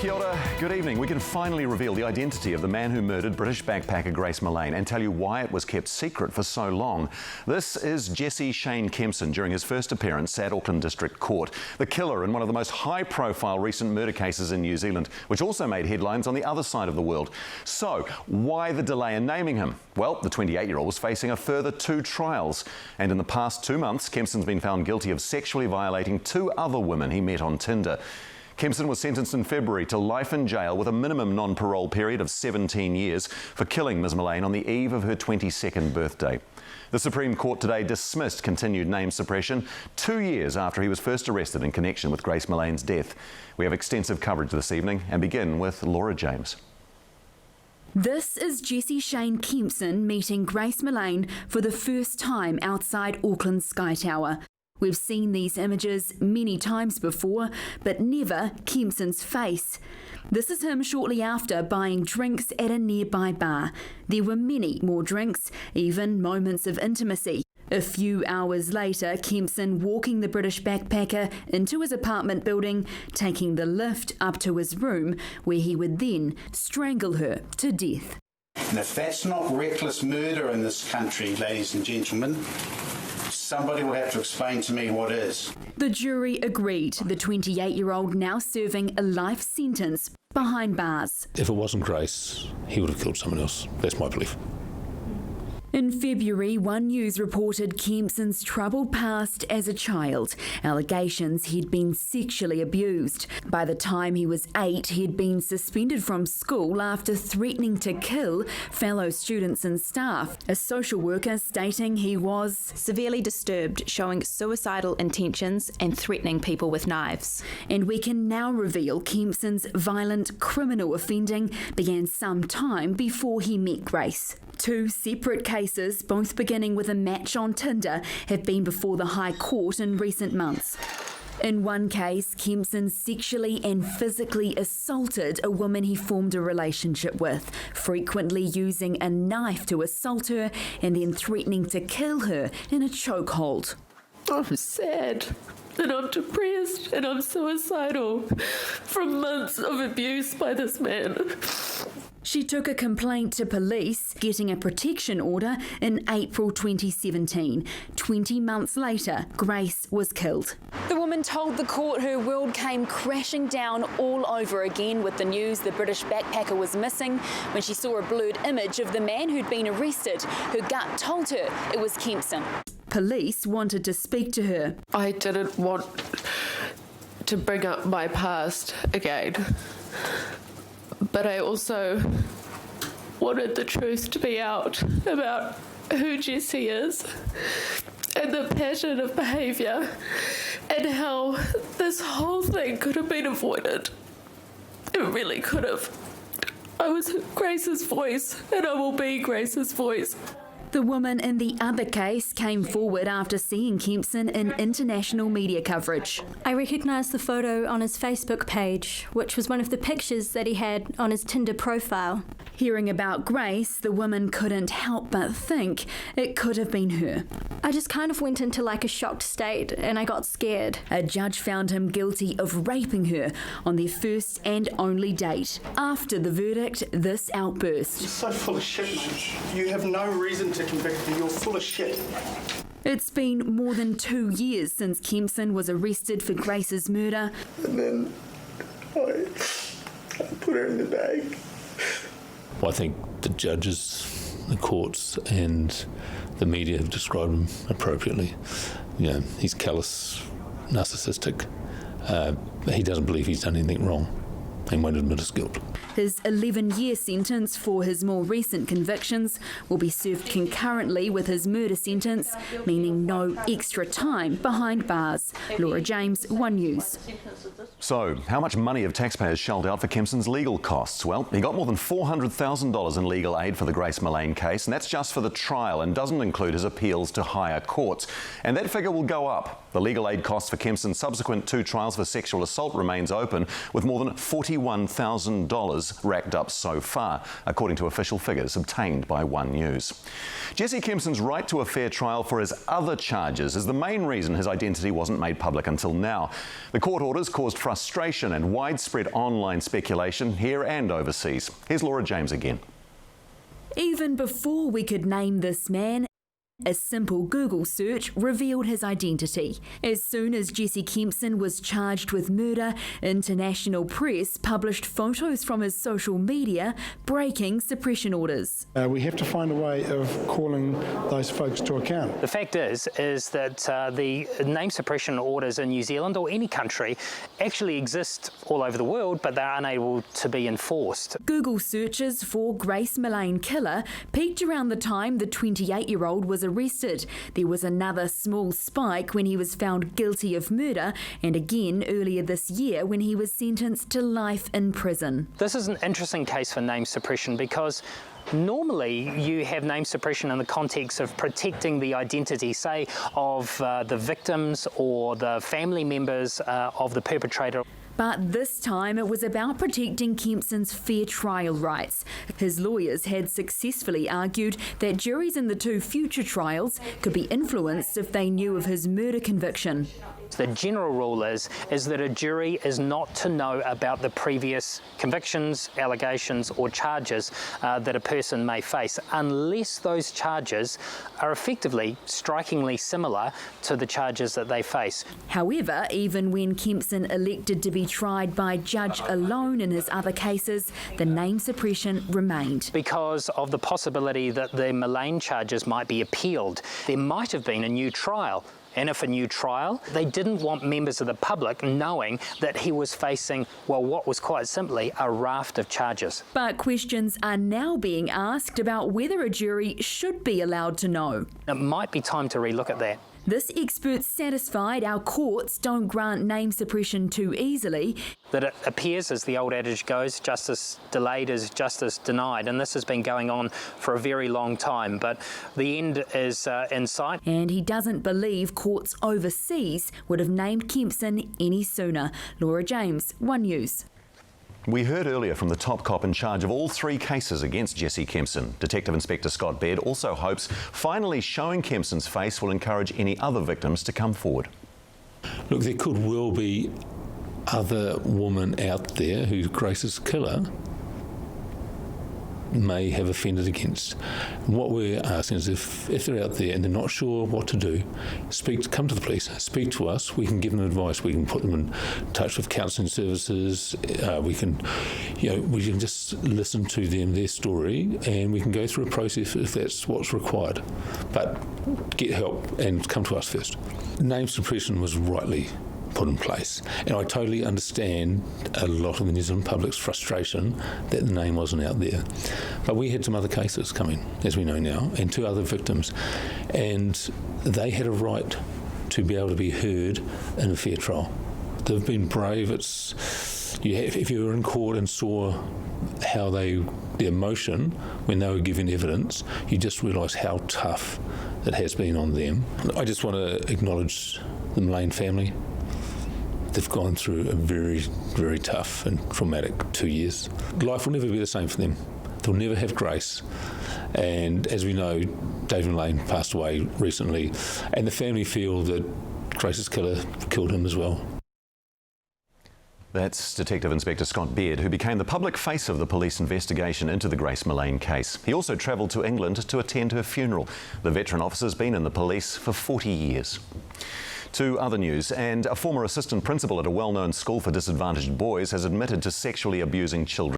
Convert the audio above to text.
Kia ora, good evening. We can finally reveal the identity of the man who murdered British backpacker Grace Millane and tell you why it was kept secret for so long. This is Jesse Shane Kempson during his first appearance at Auckland District Court. The killer in one of the most high-profile recent murder cases in New Zealand, which also made headlines on the other side of the world. So, why the delay in naming him? Well, the 28-year-old was facing a further 2 trials. And in the past 2 months, Kempson's been found guilty of sexually violating 2 other women he met on Tinder. Kempson was sentenced in February to life in jail with a minimum non-parole period of 17 years for killing Ms Millane on the eve of her 22nd birthday. The Supreme Court today dismissed continued name suppression 2 years after he was first arrested in connection with Grace Millane's death. We have extensive coverage this evening and begin with Laura James. This is Jesse Shane Kempson meeting Grace Millane for the first time outside Auckland's Sky Tower. We've seen these images many times before, but never Kempson's face. This is him shortly after buying drinks at a nearby bar. There were many more drinks, even moments of intimacy. A few hours later, Kempson walking the British backpacker into his apartment building, taking the lift up to his room, where he would then strangle her to death. And if that's not reckless murder in this country, ladies and gentlemen, somebody will have to explain to me what is. The jury agreed, the 28-year-old now serving a life sentence behind bars. If it wasn't Grace, he would have killed someone else. That's my belief. In February, One News reported Kempson's troubled past as a child, allegations he'd been sexually abused. By the time he was 8, he'd been suspended from school after threatening to kill fellow students and staff. A social worker stating he was severely disturbed, showing suicidal intentions and threatening people with knives. And we can now reveal Kempson's violent criminal offending began some time before he met Grace. 2 separate cases, both beginning with a match on Tinder, have been before the High Court in recent months. In one case, Kempson sexually and physically assaulted a woman he formed a relationship with, frequently using a knife to assault her and then threatening to kill her in a chokehold. I'm sad and I'm depressed and I'm suicidal from months of abuse by this man. She took a complaint to police, getting a protection order in April 2017. 20 months later, Grace was killed. The woman told the court her world came crashing down all over again with the news the British backpacker was missing. When she saw a blurred image of the man who'd been arrested, her gut told her it was Kempson. Police wanted to speak to her. I didn't want to bring up my past again, but I also wanted the truth to be out about who Jesse is and the pattern of behaviour and how this whole thing could have been avoided. It really could have. I was Grace's voice and I will be Grace's voice. The woman in the other case came forward after seeing Kempson in international media coverage. I recognised the photo on his Facebook page, which was one of the pictures that he had on his Tinder profile. Hearing about Grace, the woman couldn't help but think it could have been her. I just kind of went into like a shocked state and I got scared. A judge found him guilty of raping her on their first and only date. After the verdict, this outburst. You're so full of shit, mate. You have no reason to convict me. You're full of shit. It's been more than 2 years since Kempson was arrested for Grace's murder. And then I put her in the bag. Well, I think the judges, the courts and the media have described him appropriately. You know, he's callous, narcissistic. He doesn't believe he's done anything wrong and won't admit his guilt. His 11-year sentence for his more recent convictions will be served concurrently with his murder sentence, meaning no extra time behind bars. Laura James, One News. So, how much money have taxpayers shelled out for Kempson's legal costs? Well, he got more than $400,000 in legal aid for the Grace Millane case, and that's just for the trial and doesn't include his appeals to higher courts. And that figure will go up. The legal aid costs for Kempson's subsequent 2 trials for sexual assault remains open, with more than $41,000 racked up so far, according to official figures obtained by One News. Jesse Kempson's right to a fair trial for his other charges is the main reason his identity wasn't made public until now. The court orders caused frustration frustration and widespread online speculation here and overseas. Here's Laura James again. Even before we could name this man, a simple Google search revealed his identity. As soon as Jesse Kempson was charged with murder, international press published photos from his social media breaking suppression orders. We have to find a way of calling those folks to account. The fact is that the name suppression orders in New Zealand or any country actually exist all over the world, but they're unable to be enforced. Google searches for Grace Millane killer peaked around the time the 28-year-old was arrested. There was another small spike when he was found guilty of murder, and again earlier this year when he was sentenced to life in prison. This is an interesting case for name suppression because normally you have name suppression in the context of protecting the identity, say, of the victims or the family members of the perpetrator. But this time it was about protecting Kempson's fair trial rights. His lawyers had successfully argued that juries in the two future trials could be influenced if they knew of his murder conviction. The general rule is that a jury is not to know about the previous convictions, allegations or charges that a person may face unless those charges are effectively strikingly similar to the charges that they face. However, even when Kempson elected to be tried by judge alone in his other cases, the name suppression remained. Because of the possibility that the Millane charges might be appealed, there might have been a new trial. And if a new trial, they didn't want members of the public knowing that he was facing, well, what was quite simply a raft of charges. But questions are now being asked about whether a jury should be allowed to know. It might be time to relook at that. This expert satisfied our courts don't grant name suppression too easily. That it appears, as the old adage goes, justice delayed is justice denied, and this has been going on for a very long time, but the end is in sight. And he doesn't believe courts overseas would have named Kempson any sooner. Laura James, One News. We heard earlier from the top cop in charge of all three cases against Jesse Kempson. Detective Inspector Scott Baird also hopes finally showing Kempson's face will encourage any other victims to come forward. Look, there could well be other women out there who Grace's killer may have offended against. What we're asking is if they're out there and they're not sure what to do, come to the police, speak to us, we can give them advice, we can put them in touch with counselling services, we can just listen to them, their story, and we can go through a process if that's what's required. But get help and come to us first. Name suppression was rightly put in place, and I totally understand a lot of the New Zealand public's frustration that the name wasn't out there. But we had some other cases coming, as we know now, and two other victims, and they had a right to be able to be heard in a fair trial. They've been brave. If you were in court and saw how the emotion when they were giving evidence, you just realise how tough it has been on them. I just want to acknowledge the Millane family. They've gone through a very, very tough and traumatic 2 years. Life will never be the same for them. They'll never have Grace. And as we know, David Millane passed away recently, and the family feel that Grace's killer killed him as well. That's Detective Inspector Scott Baird, who became the public face of the police investigation into the Grace Millane case. He also travelled to England to attend her funeral. The veteran officer's been in the police for 40 years. To other news, and a former assistant principal at a well-known school for disadvantaged boys has admitted to sexually abusing children.